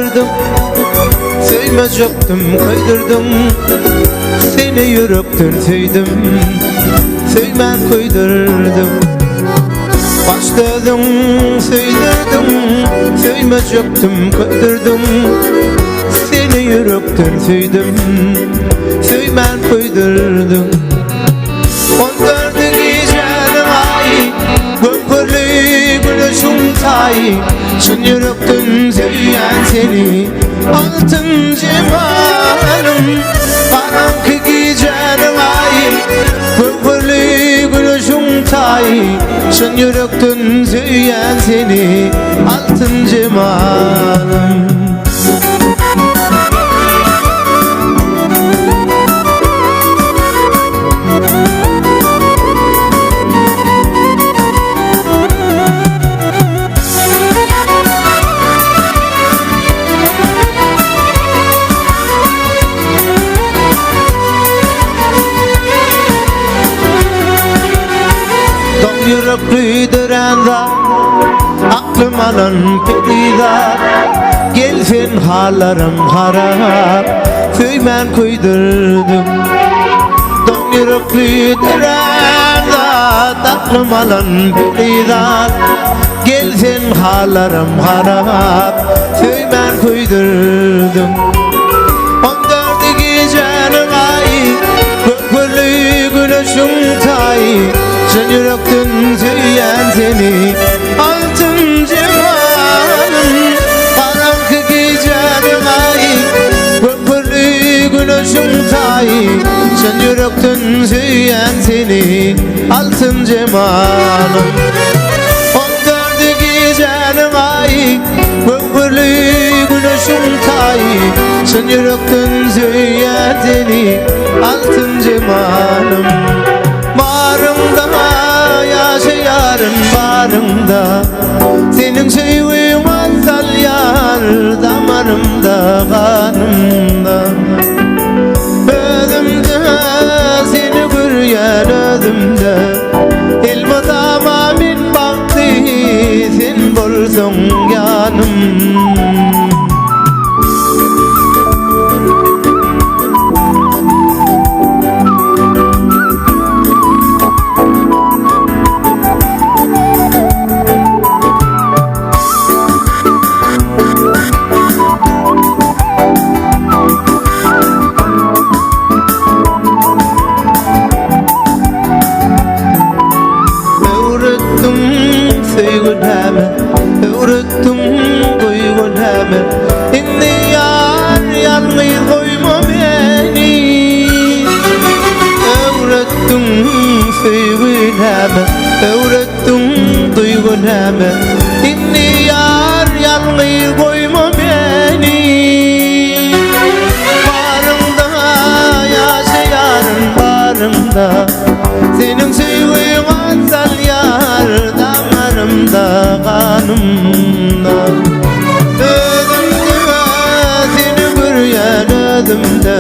kaydırdım. Söymez yaptım kaydırdım. Seni yürekten sevdim. Söymen koydurdum. Başladım söyledim. Söymez yaptım kaydırdım. Seni yürekten sevdim. Söymen koydurdum. 14 gecenin ay, gökyüzü güneşin tay. Şun yürekten seven seni, altın cemalım. Karanlık gecenin ay, gökyüzü güneşin tay. Şun yürekten seven seni, altın cemalım. Yürekli dirende aklım alan pedida. Gelsin hallarım harap, söymen koydurdum. Don yürekli dirende aklım alan pedida. Gelsin hallarım harap, söymen koydurdum. 14 gecenin ay, gökyüzü güneşin tay. Sen yürekten söyleyen seni, altın cemalım. Karanlık gecenin ay, gökyüzü güneşin tay. Sen yürekten söyleyen seni, altın cemalım. 14 gecenin ay, gökyüzü güneşin tay. Sen yürekten söyleyen seni, altın cemalım. Bağrımda yaşayarım bağrımda, senin sevdiğin azal yar damarımda kanımda. Özümde seni görüyen özümde, ilmi tamamin baktı sen bolsun yanım. Öğrettim duygun hemen, inni yar yalnız koyma beni. Öğrettim sevgin hemen, öğrettim duygun hemen, inni yar yalnız koyma beni. Bağrımda yaşayarım bağrımda, senin sevgin azal yar damarımda kanımda. Özümde seni görüyen özümde,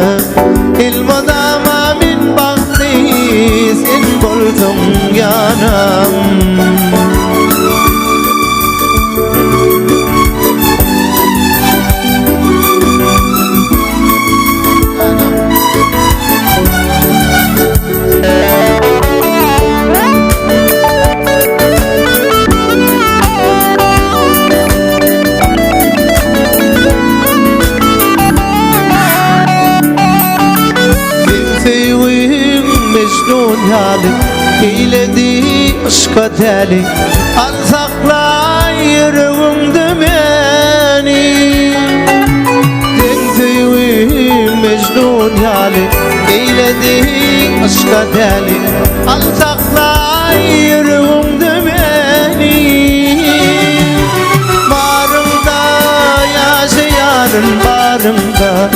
ilmi tamamin baktı sen bolsun yanım. Eyledi aşka deli, al sakla yüreğimde beni. Sen sevim Mecnun hali, eyledi aşka deli, al sakla yüreğimde beni. Bağrımda yaşayarım bağrımda,